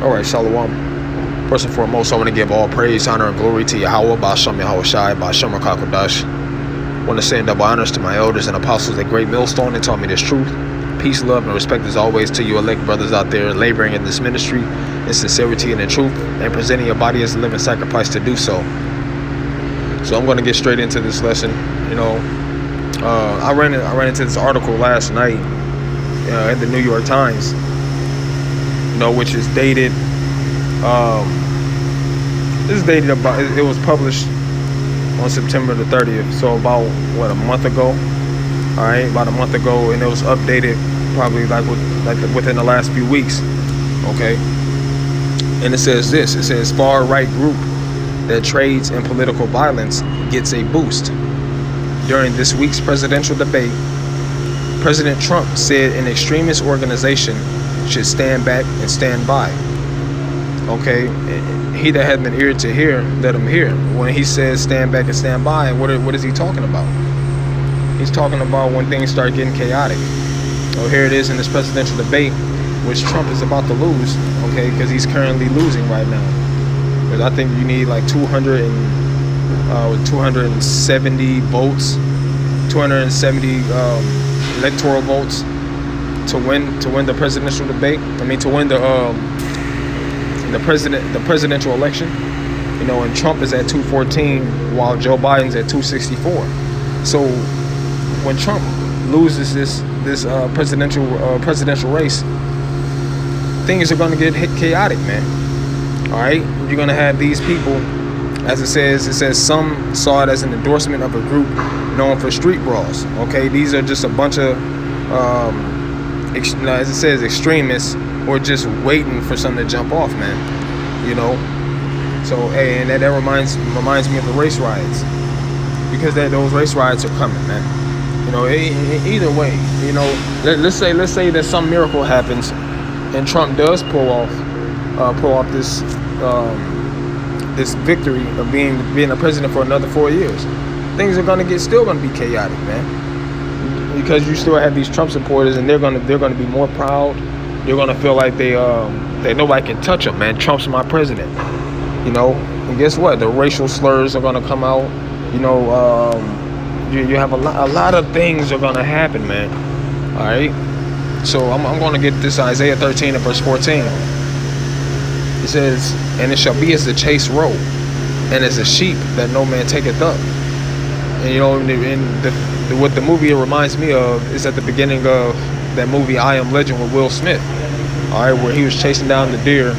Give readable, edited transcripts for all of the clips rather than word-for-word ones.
Alright, Shalom. First and foremost, I want to give all praise, honor, and glory to Yahweh, Ba'ashem Yahushai, Ba'ashem HaKadosh. I want to send double honors to my elders and apostles at Great Millstone that taught me this truth. Peace, love, and respect as always to you elect brothers out there laboring in this ministry in sincerity and in truth, and presenting your body as a living sacrifice to do so. So I'm going to get straight into this lesson. I ran into this article last night in the New York Times, which is dated. This is dated about. It was published on September the 30th, so about a month ago. All right, about a month ago, and it was updated probably within the last few weeks. Okay, and it says this. It says far-right group that trades in political violence gets a boost. During this week's presidential debate, President Trump said an extremist organization should stand back and stand by. Okay, he that had an ear to hear, let him hear. When he says stand back and stand by, what is he talking about? He's talking about when things start getting chaotic. Oh, here it is in this presidential debate, which Trump is about to lose, okay, because he's currently losing right now. Because I think you need like 270 votes, 270 electoral votes to win the presidential debate. To win the presidential election. And Trump is at 214 while Joe Biden's at 264. So when Trump loses this presidential race, things are going to get chaotic, man. All right, you're going to have these people, as it says some saw it as an endorsement of a group known for street brawls. Okay, these are just a bunch of as it says, extremists, or just waiting for something to jump off, man. So and that reminds me of the race riots, because those race riots are coming, man. Either way, let's say that some miracle happens and Trump does pull off this victory of being a president for another 4 years. Things are still gonna be chaotic, man, because you still have these Trump supporters, and they're gonna be more proud. They're gonna feel like that nobody can touch them, man. Trump's my president, And guess what? The racial slurs are gonna come out. You have a lot of things are gonna happen, man. All right. So I'm gonna get this Isaiah 13 and verse 14. It says, "And it shall be as the chase roe, and as a sheep that no man taketh up." And what the movie it reminds me of is at the beginning of that movie I Am Legend with Will Smith. All right, where he was chasing down the deer,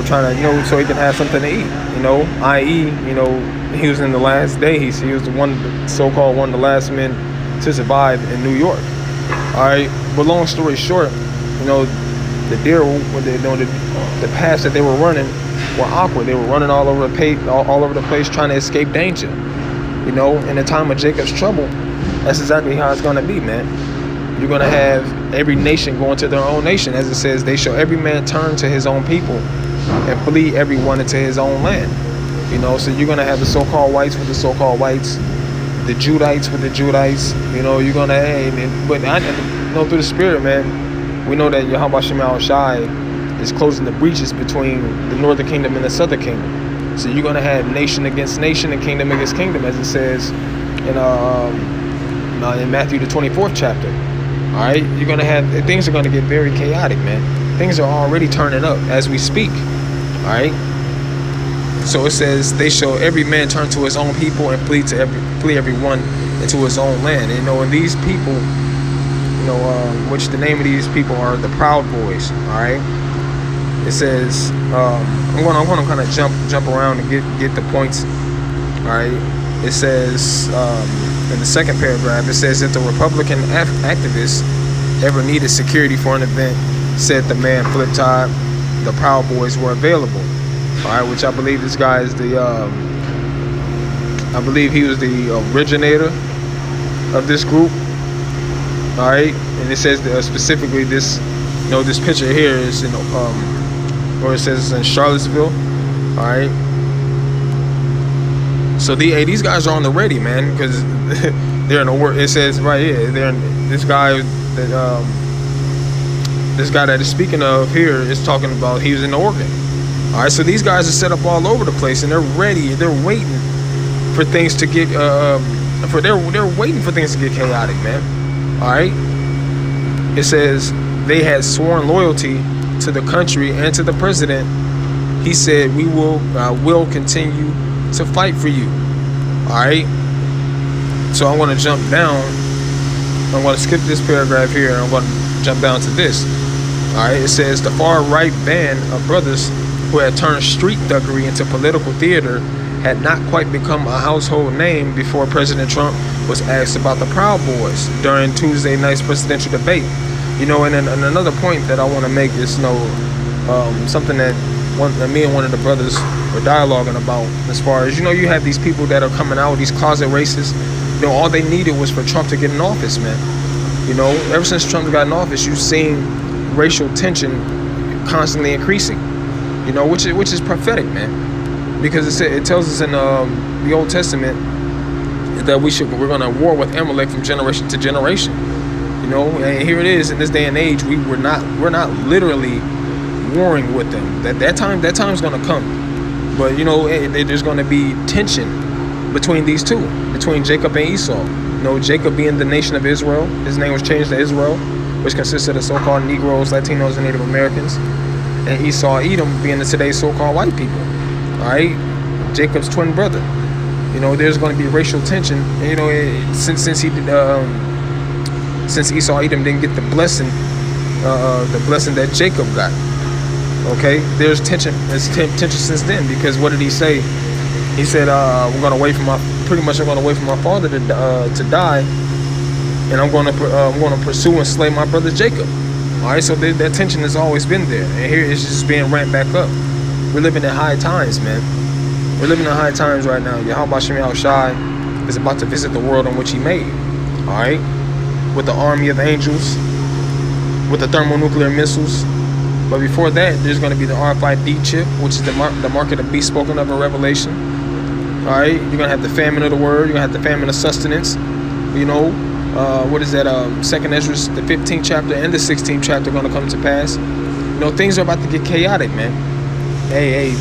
trying to, so he can have something to eat. I.e., he was in the last days. He was so-called one of the last men to survive in New York. All right, but long story short, the deer, the paths that they were running were awkward. They were running all over the place, trying to escape danger. In the time of Jacob's trouble, that's exactly how it's gonna be, man. You're gonna have every nation going to their own nation, as it says, "They shall every man turn to his own people, and flee everyone into his own land." So you're gonna have the so-called whites with the so-called whites, the Judites with the Judites. You're gonna, but through the spirit, man, we know that Yahweh Shem Yahushai is closing the breaches between the northern kingdom and the southern kingdom. So you're gonna have nation against nation and kingdom against kingdom, as it says in Matthew the 24th chapter. All right, you're gonna have things are gonna get very chaotic, man. Things are already turning up as we speak. All right. So it says, "They shall every man turn to his own people, and flee everyone into his own land." And these people, which the name of these people are the Proud Boys. All right. It says, I'm gonna kind of jump around and get the points. All right. It says in the second paragraph, it says that the Republican activists ever needed security for an event, said the man Fliptide, the Proud Boys were available. All right, which I believe this guy is I believe he was the originator of this group. All right, and it says that specifically this picture here is or it says it's in Charlottesville. All right. So these guys are on the ready, man, because they're in the work. It says right here, this guy that this guy that is speaking of here is talking about he was in Oregon. All right, so these guys are set up all over the place, and they're ready. They're waiting for things to get they're waiting for things to get chaotic, man. All right. It says they had sworn loyalty to the country and to the president. He said, "We will continue to fight for you." All right. So I'm going to jump down. I'm going to skip this paragraph here, and I'm going to jump down to this. All right. It says the far right band of brothers who had turned street thuggery into political theater had not quite become a household name before President Trump was asked about the Proud Boys during Tuesday night's presidential debate. You know, and another point that I want to make is, something that me and one of the brothers were dialoguing about, as far as, you have these people that are coming out, these closet racists. All they needed was for Trump to get in office, man. Ever since Trump got in office, you've seen racial tension constantly increasing. Which is prophetic, man, because it tells us in the Old Testament that we're going to war with Amalek from generation to generation. And here it is in this day and age. We're not literally warring with them. That time's going to come, but there's going to be tension between these two, between Jacob and Esau. Jacob being the nation of Israel, his name was changed to Israel, which consists of the so-called Negroes, Latinos, and Native Americans. And Esau, Edom, being the today's so-called white people. All right, Jacob's twin brother. There's going to be racial tension. And, since Esau, Edom didn't get the blessing that Jacob got. Okay, there's tension. There's tension since then, because what did he say? He said, "I'm going to wait for my father to die, and I'm going to pursue and slay my brother Jacob." All right, so that tension has always been there, and here it's just being ramped back up. We're living in high times, man. We're living in high times right now. Yahweh Shem Yahushai is about to visit the world on which He made. All right, with the army of angels, with the thermonuclear missiles. But before that, there's going to be the RFID chip, which is the mark of the beast spoken of in Revelation. All right, you're going to have the famine of the word. You're going to have the famine of sustenance. What is that? Second Ezra, the 15th chapter and the 16th chapter, going to come to pass. Things are about to get chaotic, man. Hey,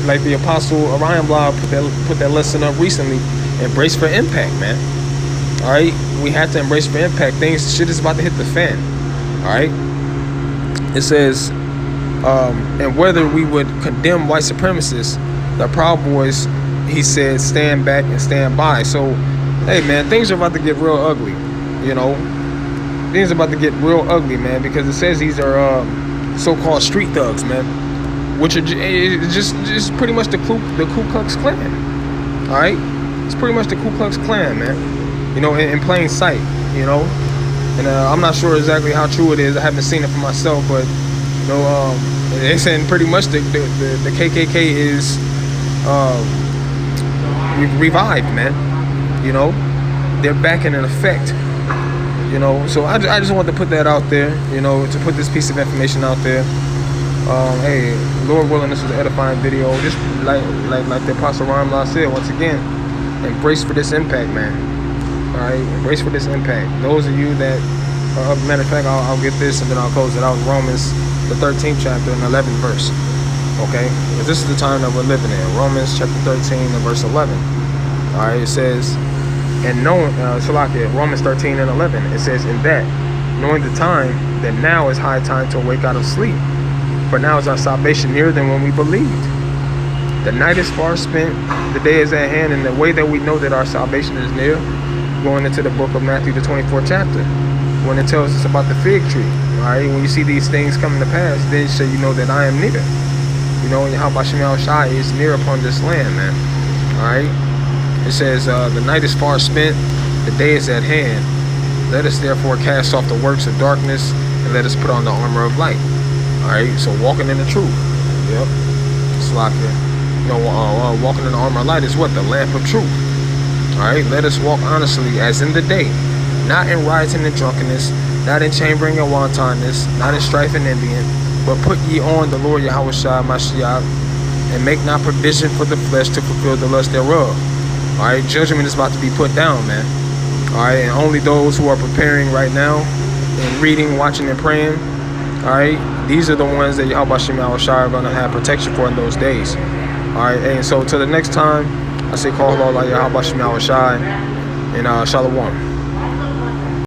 like the Apostle Orion Blah put that lesson up recently. Embrace for impact, man. All right, we have to embrace for impact. Shit is about to hit the fan. All right. It says, and whether we would condemn white supremacists, the Proud Boys, he said, stand back and stand by. So, hey, man, things are about to get real ugly. Things are about to get real ugly, man, because it says these are so-called street thugs, man, which are just pretty much the Ku Klux Klan. All right, it's pretty much the Ku Klux Klan, man. In plain sight. And I'm not sure exactly how true it is. I haven't seen it for myself, but they're saying pretty much the KKK is revived, man. They're back in effect. So I just wanted to put that out there, to put this piece of information out there. Hey, Lord willing, this was an edifying video. Just like the Apostle Ramla said, once again, embrace for this impact, man. All right, embrace for this impact. Those of you that, matter of fact, I'll get this and then I'll close it out. Romans, the 13th chapter and 11th verse. Okay, because this is the time that we're living in. Romans chapter 13 and verse 11. All right, it says, and knowing, Romans 13 and 11, it says, in that, knowing the time, that now is high time to awake out of sleep. For now is our salvation nearer than when we believed. The night is far spent, the day is at hand, and the way that we know that our salvation is near, going into the book of Matthew, the 24th chapter, when it tells us about the fig tree. All right, when you see these things coming to pass, then so you know that I am near. And Yahweh Shem Yahushai is near upon this land, man. All right. It says, the night is far spent, the day is at hand. Let us therefore cast off the works of darkness, and let us put on the armor of light. All right, so walking in the truth. Yep. It's like walking in the armor of light is what? The lamp of truth. All right, let us walk honestly as in the day, not in rioting and drunkenness, not in chambering and wantonness, not in strife and envying, but put ye on the Lord Yahweh Shai Mashiach, and make not provision for the flesh to fulfill the lust thereof. All right, judgment is about to be put down, man. All right, and only those who are preparing right now and reading, watching, and praying, Alright? These are the ones that Yahweh Shem Shai are going to have protection for in those days. Alright? And so till the next time, I say call Allah Yahweh Shem Shai and Shalom.